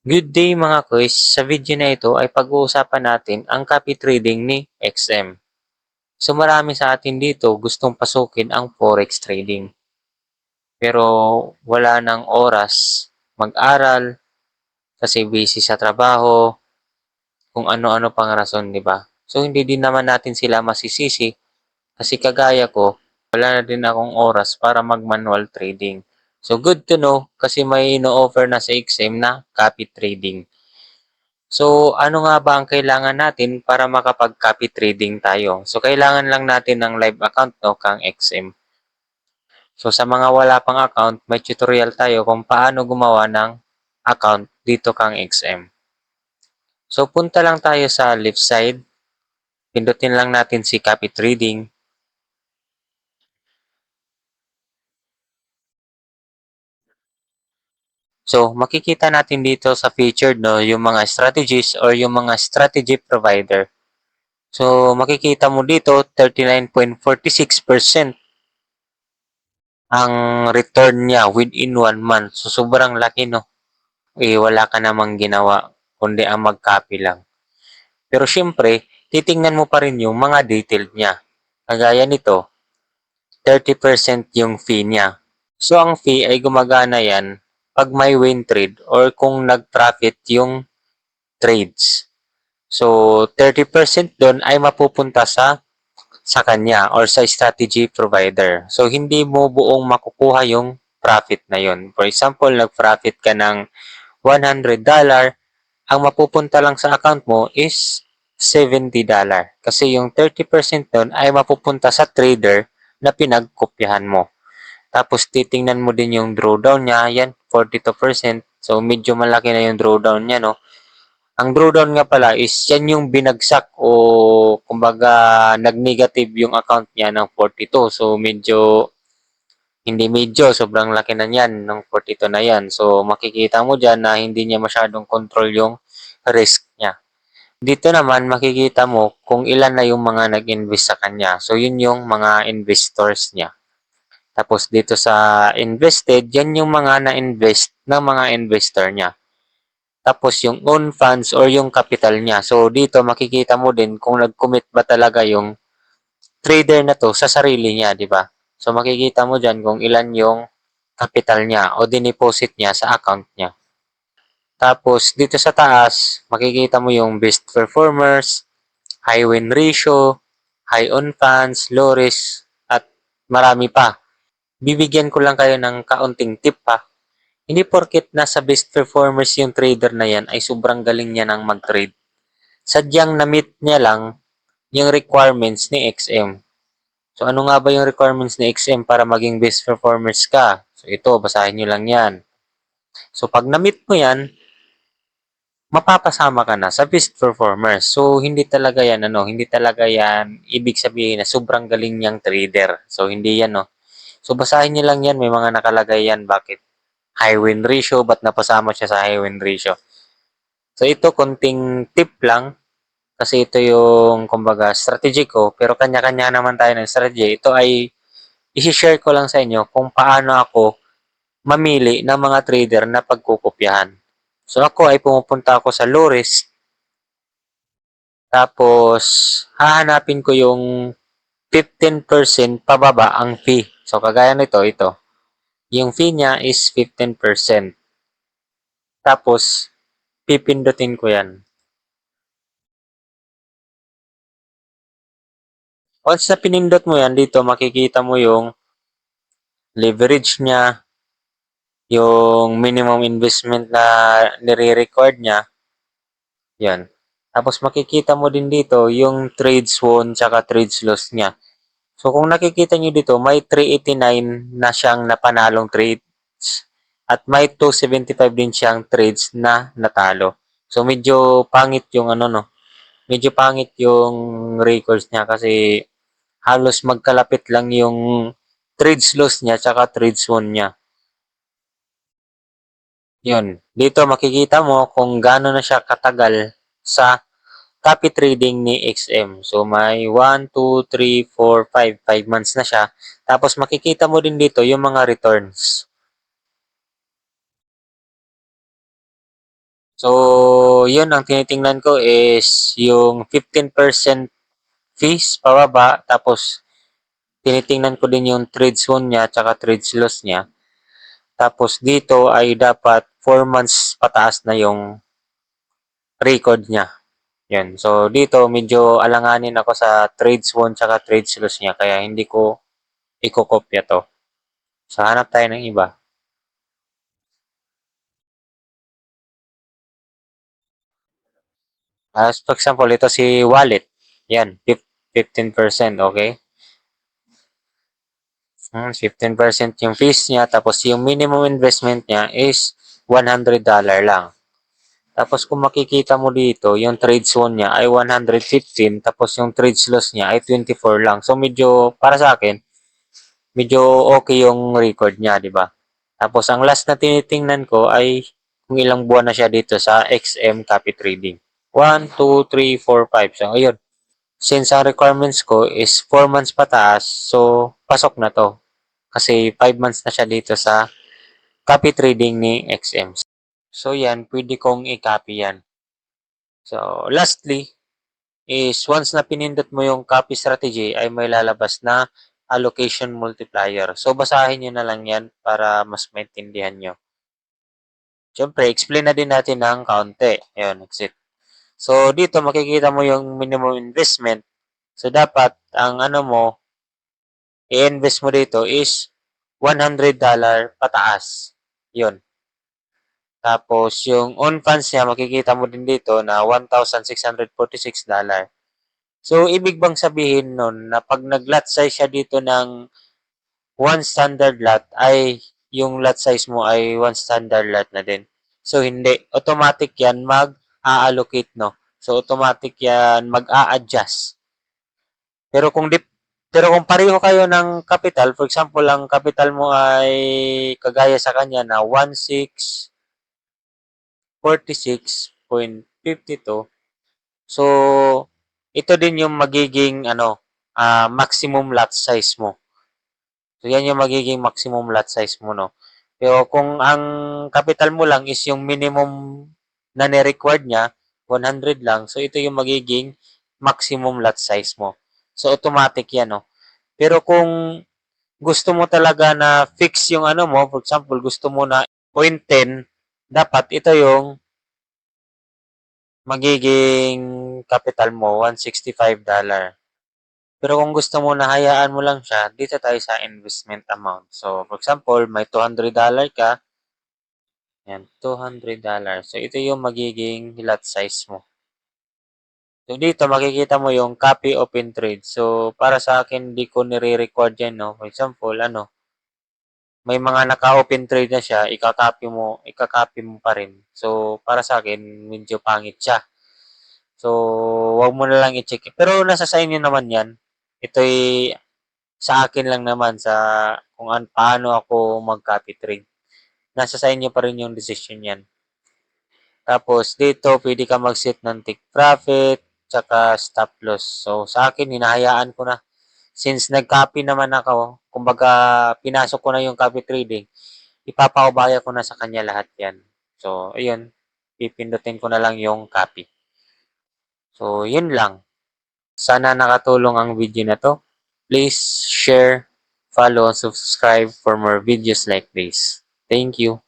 Good day mga kuys! Sa video na ito ay pag-uusapan natin ang copy trading ni XM. So marami sa atin dito gustong pasukin ang forex trading. Pero wala ng oras mag-aral kasi busy sa trabaho, kung ano-ano pang rason, di ba? So hindi din naman natin sila masisisi kasi kagaya ko, wala na din akong oras para mag-manual trading. So good to know kasi may ino-offer na sa XM na copy trading. So, ano nga ba ang kailangan natin para makapag-copy trading tayo? So, kailangan lang natin ng live account, no, kang XM. So, sa mga wala pang account, may tutorial tayo kung paano gumawa ng account dito kang XM. So, punta lang tayo sa left side. Pindutin lang natin si copy trading. So, makikita natin dito sa featured, no, yung mga strategies or yung mga strategy provider. So, makikita mo dito, 39.46% ang return niya within 1 month. So, sobrang laki, no? Wala ka namang ginawa, kundi ang mag-copy lang. Pero syempre, titingnan mo pa rin yung mga detail niya. Kagaya nito, 30% yung fee niya. So, ang fee ay gumagana yan pag may win trade or kung nag-profit yung trades. So, 30% doon ay mapupunta sa kanya or sa strategy provider. So, hindi mo buong makukuha yung profit na yun. For example, nag-profit ka ng $100, ang mapupunta lang sa account mo is $70. Kasi yung 30% nun ay mapupunta sa trader na pinagkopyahan mo. Tapos titingnan mo din yung drawdown niya, yan, 42%. So medyo malaki na yung drawdown niya, no? Ang drawdown nga pala is yan yung binagsak o kumbaga nag-negative yung account niya ng 42. So medyo hindi medyo, sobrang laki na niyan ng 42 na yan. So makikita mo dyan na hindi niya masyadong control yung risk niya. Dito naman makikita mo kung ilan na yung mga nag-invest sa kanya. So yun yung mga investors niya. Tapos dito sa invested, yan yung mga na-invest ng mga investor niya. Tapos yung own funds or yung capital niya. So dito makikita mo din kung nag-commit ba talaga yung trader na to sa sarili niya, di ba? So makikita mo diyan kung ilan yung capital niya o dineposit niya sa account niya. Tapos dito sa taas, makikita mo yung best performers, high win ratio, high on funds, low risk, at marami pa. Bibigyan ko lang kayo ng kaunting tip pa. Hindi porket nasa best performers yung trader na yan ay sobrang galing niya ng mag-trade. Sadyang na-meet niya lang yung requirements ni XM. So ano nga ba yung requirements ni XM para maging best performers ka? So ito, basahin nyo lang yan. So pag na-meet mo yan, mapapasama ka na sa best performers. So hindi talaga yan hindi talaga yan ibig sabihin na sobrang galing niyang trader. So hindi yan no. So basahin niyo lang yan, may mga nakalagay yan bakit high win ratio, ba't napasama siya sa high win ratio. So ito konting tip lang kasi ito yung kumbaga strategy ko pero kanya-kanya naman tayo ng strategy. Ito ay i-share ko lang sa inyo kung paano ako mamili ng mga trader na pagkukopyahan. So ako ay pumupunta ako sa low risk, tapos hahanapin ko yung 15% pababa ang fee. So kagaya nito, ito. Yung fee niya is 15%. Tapos pipindutin ko yan. Once na pinindot mo yan, dito makikita mo yung leverage niya, yung minimum investment na nire-record niya, yan. Tapos makikita mo din dito yung trades won tsaka trades loss niya. So kung nakikita nyo dito, may 389 na siyang napanalong trades at may 275 din siyang trades na natalo. So medyo pangit yung medyo pangit yung records niya kasi halos magkalapit lang yung trades loss niya tsaka trades won niya. Yun. Dito makikita mo kung gaano na siya katagal sa copy trading ni XM. So may 1, 2, 3, 4, 5. 5 months na siya. Tapos makikita mo din dito yung mga returns. So, yun ang tinitingnan ko is yung 15% fees pababa, tapos tinitingnan ko din yung trades won niya tsaka trades loss niya. Tapos dito ay dapat 4 months pataas na yung record niya. Yun. So dito medyo alanganin ako sa trades won tsaka trades loss niya kaya hindi ko ikokopya to. So hanap tayo ng iba. For example, ito si Wallet. Yan, 15%, okay? 15% yung fees niya, tapos yung minimum investment niya is $100 lang. Tapos kung makikita mo dito, yung trades won niya ay 115, tapos yung trades loss niya ay 24 lang. So medyo, para sa akin, medyo okay yung record niya, di ba? Tapos ang last na tinitingnan ko ay kung ilang buwan na siya dito sa XM Copy Trading. 1, 2, 3, 4, 5. So, ayun. Since ang requirements ko is 4 months pataas, so pasok na to. Kasi 5 months na siya dito sa copy trading ni XM. So yan, pwede kong i-copy yan. So lastly, is once na pinindot mo yung copy strategy ay may lalabas na allocation multiplier. So basahin nyo na lang yan para mas maintindihan nyo. Siyempre, explain na din natin ng kaunti. Ayun, exit. So dito makikita mo yung minimum investment. So dapat ang ano mo, i-invest mo dito is $100 pataas. Yun. Tapos yung on funds niya makikita mo din dito na $1,646. So ibig bang sabihin nun na pag nag-lot size siya dito ng one standard lot ay yung lot size mo ay one standard lot na din. So hindi, automatic yan mag-a-allocate, no. So automatic yan mag-a-adjust. Pero kung pareho kayo ng capital, for example, ang capital mo ay kagaya sa kanya na 1,646.52. So ito din yung magiging maximum lot size mo. So yan yung magiging maximum lot size mo, no. Pero kung ang capital mo lang is yung minimum na ni-required niya, 100 lang. So ito yung magiging maximum lot size mo. So automatic yan, no. Pero kung gusto mo talaga na fix yung ano mo, for example, gusto mo na 0.10, dapat ito yung magiging capital mo, $165. Pero kung gusto mo na hayaan mo lang siya, dito tayo sa investment amount. So, for example, may $200 ka, yan, $200. So, ito yung magiging lot size mo. So, dito makikita mo yung copy open trade. So, para sa akin, di ko nire-record yan, no? For example, may mga naka-open trade na siya, ikakopy mo pa rin. So, para sa akin, medyo pangit siya. So, wag mo na lang i-check. Pero nasa sa inyo naman yan. Ito'y sa akin lang naman sa kung paano ako mag-copy trade. Nasa sa inyo pa rin yung decision yan. Tapos, dito, pwede ka mag-set ng take profit, tsaka stop loss. So, sa akin, hinahayaan ko na. Since nag-copy naman ako, kumbaga, pinasok ko na yung copy trading, ipapaubaya ko na sa kanya lahat yan. So, ayun, pipindutin ko na lang yung copy. So, yun lang. Sana nakatulong ang video na to. Please share, follow, and subscribe for more videos like this. Thank you.